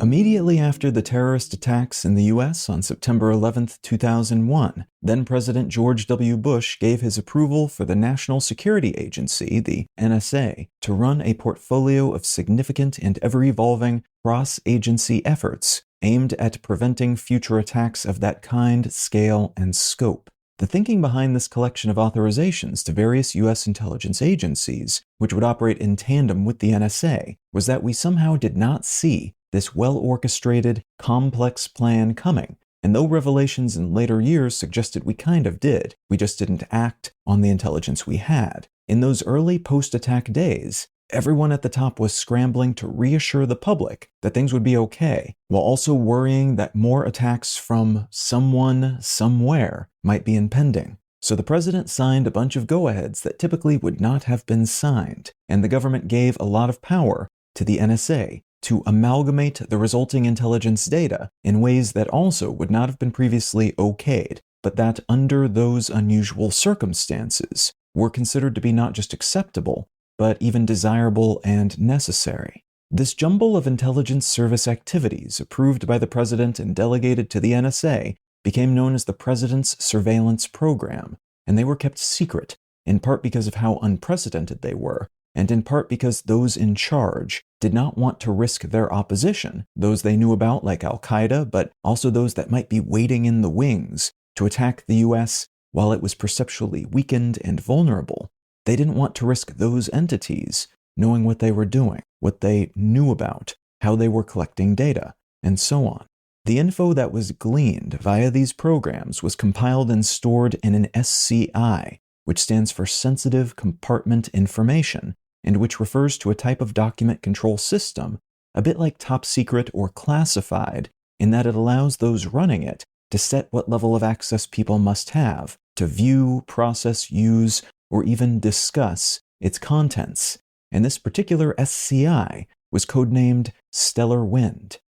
Immediately after the terrorist attacks in the US on September 11, 2001, then-President George W. Bush gave his approval for the National Security Agency, the NSA, to run a portfolio of significant and ever-evolving cross-agency efforts aimed at preventing future attacks of that kind, scale, and scope. The thinking behind this collection of authorizations to various US intelligence agencies, which would operate in tandem with the NSA, was that we somehow did not see this well-orchestrated, complex plan coming, and though revelations in later years suggested we kind of did, we just didn't act on the intelligence we had. In those early post-attack days, everyone at the top was scrambling to reassure the public that things would be okay, while also worrying that more attacks from someone, somewhere, might be impending. So the president signed a bunch of go-aheads that typically would not have been signed, and the government gave a lot of power to the NSA to amalgamate the resulting intelligence data in ways that also would not have been previously okayed, but that under those unusual circumstances were considered to be not just acceptable, but even desirable and necessary. This jumble of intelligence service activities approved by the president and delegated to the NSA became known as the President's Surveillance Program, and they were kept secret, in part because of how unprecedented they were, and in part because those in charge did not want to risk their opposition, those they knew about like Al-Qaeda, but also those that might be waiting in the wings to attack the US while it was perceptually weakened and vulnerable. They didn't want to risk those entities knowing what they were doing, what they knew about, how they were collecting data, and so on. The info that was gleaned via these programs was compiled and stored in an SCI, which stands for Sensitive Compartment Information, and which refers to a type of document control system, a bit like top secret or classified, in that it allows those running it to set what level of access people must have to view, process, use, or even discuss its contents. And this particular SCI was codenamed STELLARWIND.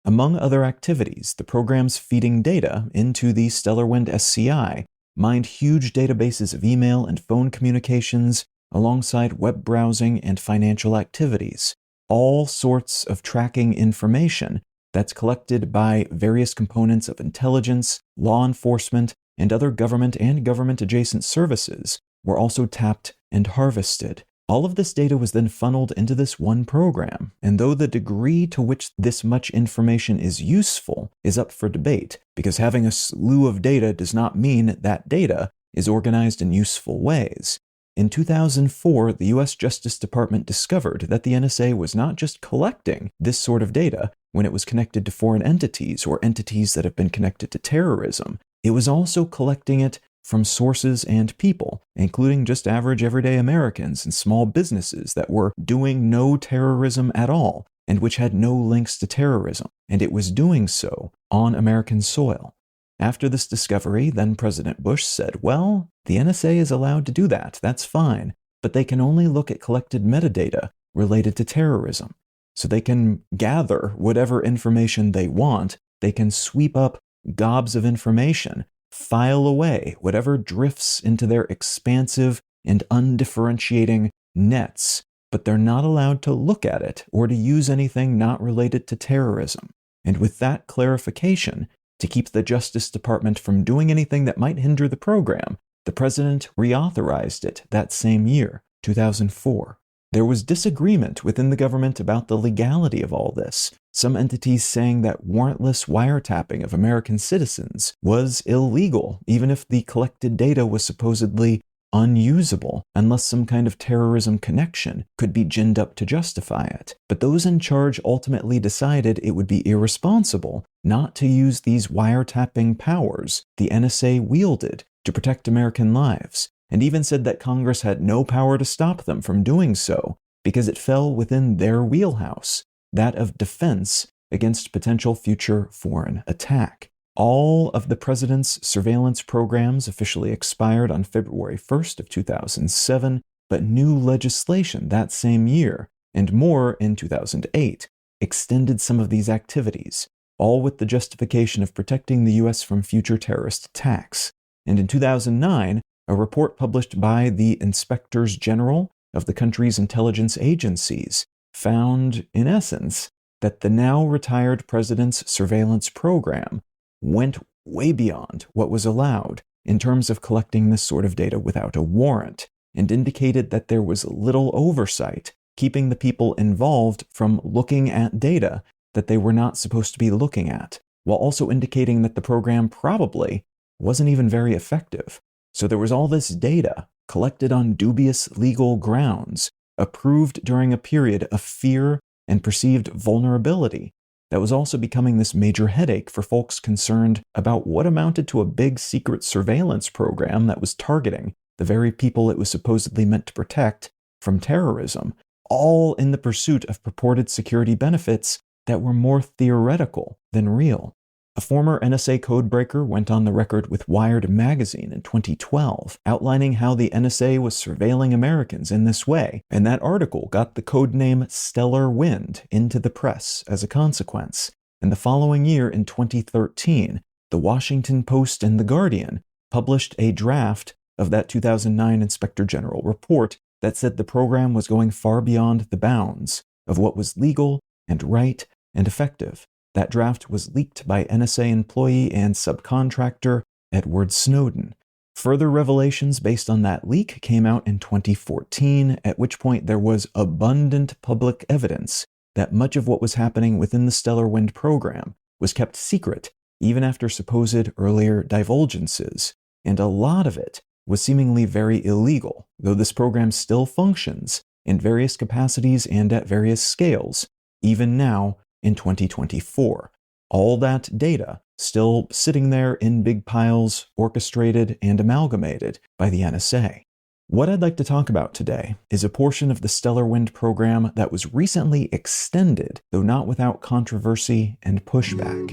Among other activities, the programs feeding data into the STELLARWIND SCI mined huge databases of email and phone communications alongside web browsing and financial activities, all sorts of tracking information that's collected by various components of intelligence, law enforcement, and other government and government-adjacent services were also tapped and harvested. All of this data was then funneled into this one program, and though the degree to which this much information is useful is up for debate, because having a slew of data does not mean that data is organized in useful ways. In 2004, the US Justice Department discovered that the NSA was not just collecting this sort of data when it was connected to foreign entities or entities that have been connected to terrorism. It was also collecting it from sources and people, including just average everyday Americans and small businesses that were doing no terrorism at all and which had no links to terrorism, and it was doing so on American soil. After this discovery, then President Bush said, well, the NSA is allowed to do that, that's fine, but they can only look at collected metadata related to terrorism. So they can gather whatever information they want, they can sweep up gobs of information, file away whatever drifts into their expansive and undifferentiating nets, but they're not allowed to look at it or to use anything not related to terrorism. And with that clarification, to keep the Justice Department from doing anything that might hinder the program, the president reauthorized it that same year, 2004. There was disagreement within the government about the legality of all this, some entities saying that warrantless wiretapping of American citizens was illegal, even if the collected data was supposedly unusable, unless some kind of terrorism connection could be ginned up to justify it. But those in charge ultimately decided it would be irresponsible not to use these wiretapping powers the NSA wielded to protect American lives, and even said that Congress had no power to stop them from doing so because it fell within their wheelhouse, that of defense against potential future foreign attack. All of the president's surveillance programs officially expired on February 1st of 2007, but new legislation that same year, and more in 2008, extended some of these activities, all with the justification of protecting the US from future terrorist attacks. And in 2009, a report published by the Inspectors General of the country's intelligence agencies found, in essence, that the now retired president's surveillance program went way beyond what was allowed in terms of collecting this sort of data without a warrant, and indicated that there was little oversight, keeping the people involved from looking at data that they were not supposed to be looking at, while also indicating that the program probably wasn't even very effective. So there was all this data collected on dubious legal grounds, approved during a period of fear and perceived vulnerability, that was also becoming this major headache for folks concerned about what amounted to a big secret surveillance program that was targeting the very people it was supposedly meant to protect from terrorism, all in the pursuit of purported security benefits that were more theoretical than real. A former NSA codebreaker went on the record with Wired magazine in 2012, outlining how the NSA was surveilling Americans in this way, and that article got the codename STELLARWIND into the press as a consequence. And the following year, in 2013, the Washington Post and The Guardian published a draft of that 2009 Inspector General report that said the program was going far beyond the bounds of what was legal and right and effective. That draft was leaked by NSA employee and subcontractor Edward Snowden. Further revelations based on that leak came out in 2014, at which point there was abundant public evidence that much of what was happening within the STELLARWIND program was kept secret, even after supposed earlier divulgences, and a lot of it was seemingly very illegal, though this program still functions in various capacities and at various scales, even now in 2024. All that data still sitting there in big piles, orchestrated and amalgamated by the NSA. What I'd like to talk about today is a portion of the STELLARWIND program that was recently extended, though not without controversy and pushback.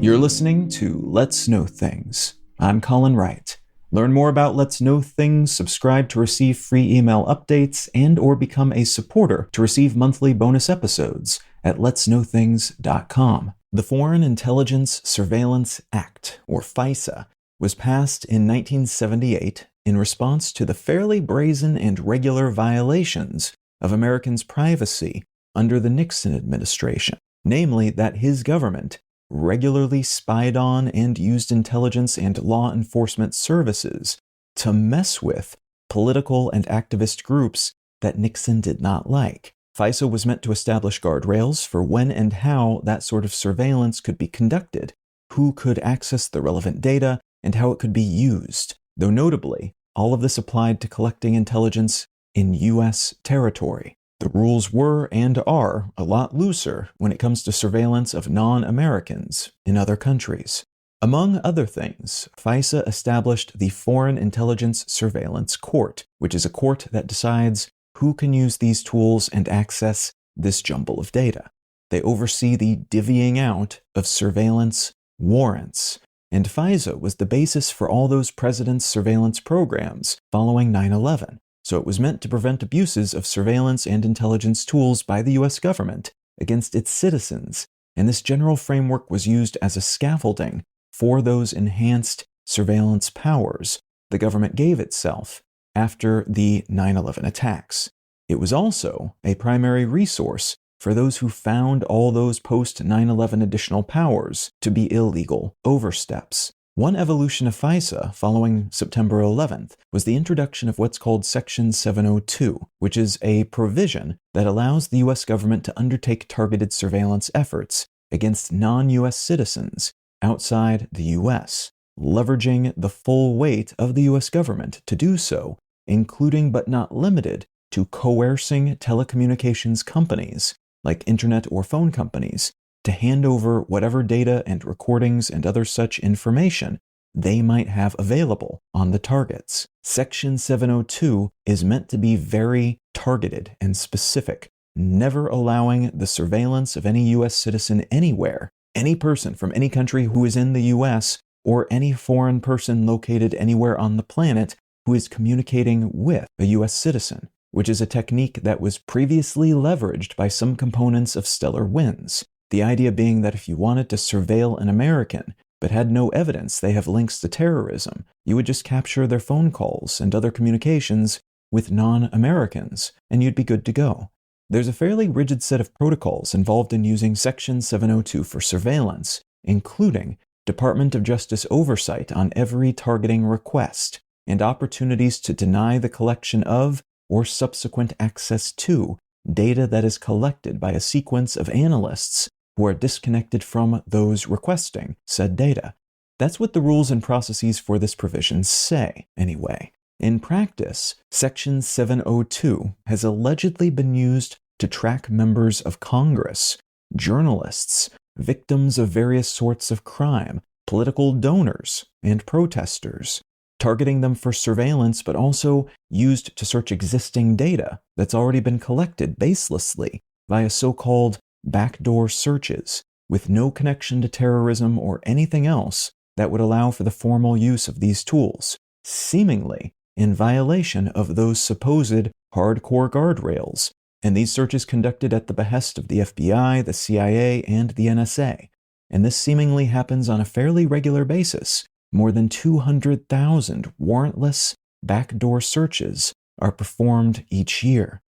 You're listening to Let's Know Things. I'm Colin Wright. Learn more about Let's Know Things, subscribe to receive free email updates, and or become a supporter to receive monthly bonus episodes at letsknowthings.com. The Foreign Intelligence Surveillance Act, or FISA, was passed in 1978 in response to the fairly brazen and regular violations of Americans' privacy under the Nixon administration, namely that his government regularly spied on and used intelligence and law enforcement services to mess with political and activist groups that Nixon did not like. FISA was meant to establish guardrails for when and how that sort of surveillance could be conducted, who could access the relevant data, and how it could be used, though notably, all of this applied to collecting intelligence in U.S. territory. The rules were and are a lot looser when it comes to surveillance of non-Americans in other countries. Among other things, FISA established the Foreign Intelligence Surveillance Court, which is a court that decides who can use these tools and access this jumble of data. They oversee the divvying out of surveillance warrants, and FISA was the basis for all those presidents' surveillance programs following 9/11. So it was meant to prevent abuses of surveillance and intelligence tools by the U.S. government against its citizens, and this general framework was used as a scaffolding for those enhanced surveillance powers the government gave itself after the 9/11 attacks. It was also a primary resource for those who found all those post-9/11 additional powers to be illegal oversteps. One evolution of FISA following September 11th was the introduction of what's called Section 702, which is a provision that allows the U.S. government to undertake targeted surveillance efforts against non-U.S. citizens outside the U.S., leveraging the full weight of the U.S. government to do so, including but not limited to coercing telecommunications companies, like internet or phone companies, to hand over whatever data and recordings and other such information they might have available on the targets. Section 702 is meant to be very targeted and specific, never allowing the surveillance of any U.S. citizen anywhere, any person from any country who is in the U.S., or any foreign person located anywhere on the planet who is communicating with a U.S. citizen, which is a technique that was previously leveraged by some components of STELLARWIND. The idea being that if you wanted to surveil an American, but had no evidence they have links to terrorism, you would just capture their phone calls and other communications with non-Americans, and you'd be good to go. There's a fairly rigid set of protocols involved in using Section 702 for surveillance, including Department of Justice oversight on every targeting request, and opportunities to deny the collection of or subsequent access to data that is collected by a sequence of analysts who are disconnected from those requesting said data. That's what the rules and processes for this provision say, anyway. In practice, Section 702 has allegedly been used to track members of Congress, journalists, victims of various sorts of crime, political donors, and protesters, targeting them for surveillance, but also used to search existing data that's already been collected baselessly via so-called backdoor searches, with no connection to terrorism or anything else that would allow for the formal use of these tools, seemingly in violation of those supposed hardcore guardrails, and these searches conducted at the behest of the FBI, the CIA, and the NSA. And this seemingly happens on a fairly regular basis. More than 200,000 warrantless backdoor searches are performed each year,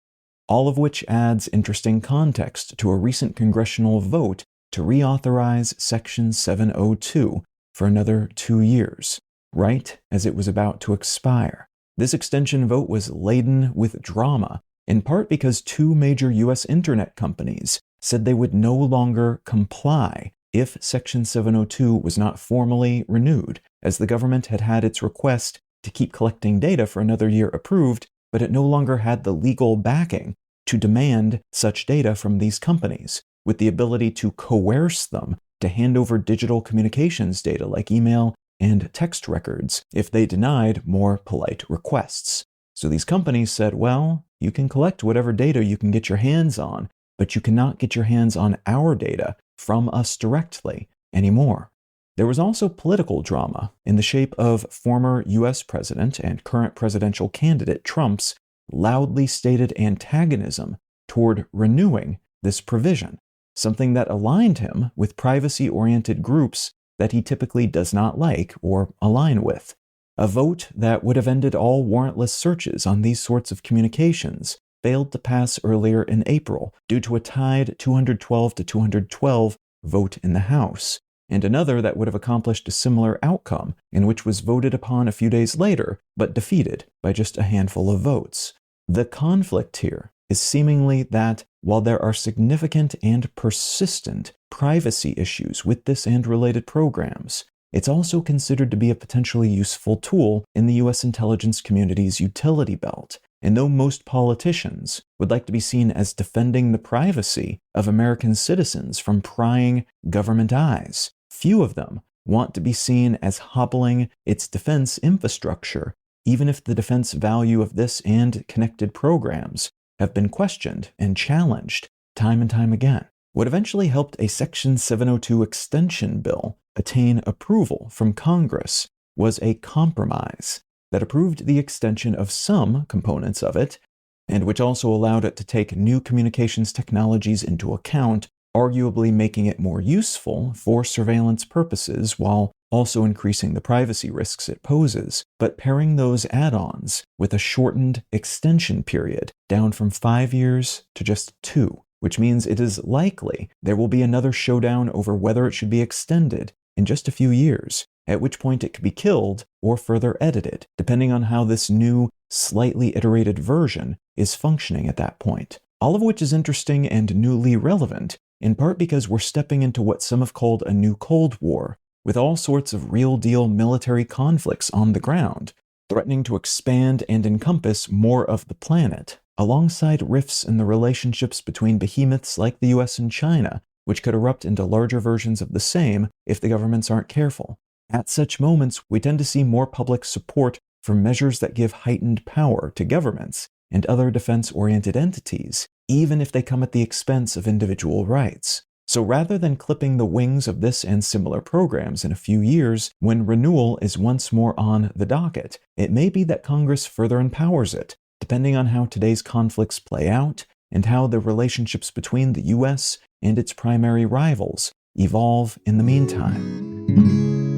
all of which adds interesting context to a recent congressional vote to reauthorize Section 702 for another 2 years, right as it was about to expire. This extension vote was laden with drama, in part because 2 major U.S. internet companies said they would no longer comply if Section 702 was not formally renewed, as the government had had its request to keep collecting data for another year approved, but it no longer had the legal backing to demand such data from these companies, with the ability to coerce them to hand over digital communications data like email and text records if they denied more polite requests. So these companies said, well, you can collect whatever data you can get your hands on, but you cannot get your hands on our data from us directly anymore. There was also political drama in the shape of former U.S. President and current presidential candidate Trump's loudly stated antagonism toward renewing this provision, something that aligned him with privacy-oriented groups that he typically does not like or align with. A vote that would have ended all warrantless searches on these sorts of communications failed to pass earlier in April due to a tied 212 to 212 vote in the House, and another that would have accomplished a similar outcome, in which was voted upon a few days later, but defeated by just a handful of votes. The conflict here is seemingly that while there are significant and persistent privacy issues with this and related programs, it's also considered to be a potentially useful tool in the U.S. intelligence community's utility belt. And though most politicians would like to be seen as defending the privacy of American citizens from prying government eyes, few of them want to be seen as hobbling its defense infrastructure, even if the defense value of this and connected programs have been questioned and challenged time and time again. What eventually helped a Section 702 extension bill attain approval from Congress was a compromise that approved the extension of some components of it, and which also allowed it to take new communications technologies into account, arguably making it more useful for surveillance purposes while also increasing the privacy risks it poses, but pairing those add-ons with a shortened extension period down from 5 years to just 2, which means it is likely there will be another showdown over whether it should be extended in just a few years, at which point it could be killed or further edited, depending on how this new, slightly iterated version is functioning at that point. All of which is interesting and newly relevant, in part because we're stepping into what some have called a new Cold War, with all sorts of real-deal military conflicts on the ground, threatening to expand and encompass more of the planet, alongside rifts in the relationships between behemoths like the US and China, which could erupt into larger versions of the same if the governments aren't careful. At such moments, we tend to see more public support for measures that give heightened power to governments and other defense-oriented entities, even if they come at the expense of individual rights. So rather than clipping the wings of this and similar programs in a few years, when renewal is once more on the docket, it may be that Congress further empowers it, depending on how today's conflicts play out and how the relationships between the US and its primary rivals evolve in the meantime.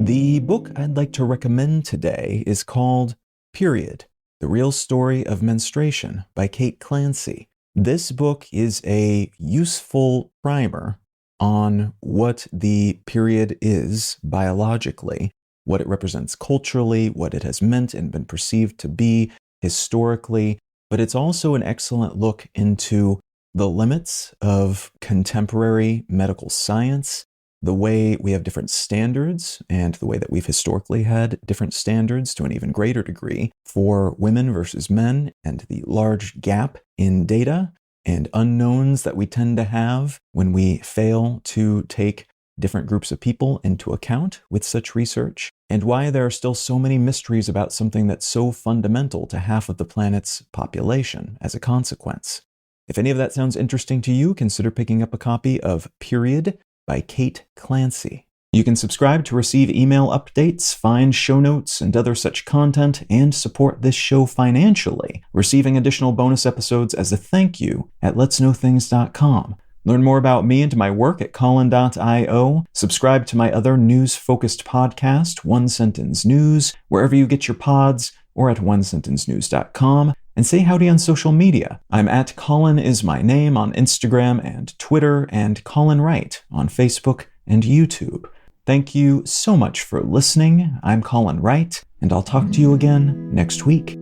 The book I'd like to recommend today is called Period: The Real Story of Menstruation by Clancy. This book is a useful primer on what the period is biologically, what it represents culturally, what it has meant and been perceived to be historically, but it's also an excellent look into the limits of contemporary medical science, the way we have different standards, and the way that we've historically had different standards to an even greater degree for women versus men, and the large gap in data and unknowns that we tend to have when we fail to take different groups of people into account with such research, and why there are still so many mysteries about something that's so fundamental to half of the planet's population as a consequence. If any of that sounds interesting to you, consider picking up a copy of Period by Clancy. You can subscribe to receive email updates, find show notes and other such content, and support this show financially, receiving additional bonus episodes as a thank you at letsknowthings.com. Learn more about me and my work at Colin.io. Subscribe to my other news-focused podcast, One Sentence News, wherever you get your pods, or at onesentencenews.com. And say howdy on social media. I'm at Colin is my name on Instagram and Twitter, and Colin Wright on Facebook and YouTube. Thank you so much for listening. I'm Colin Wright, and I'll talk to you again next week.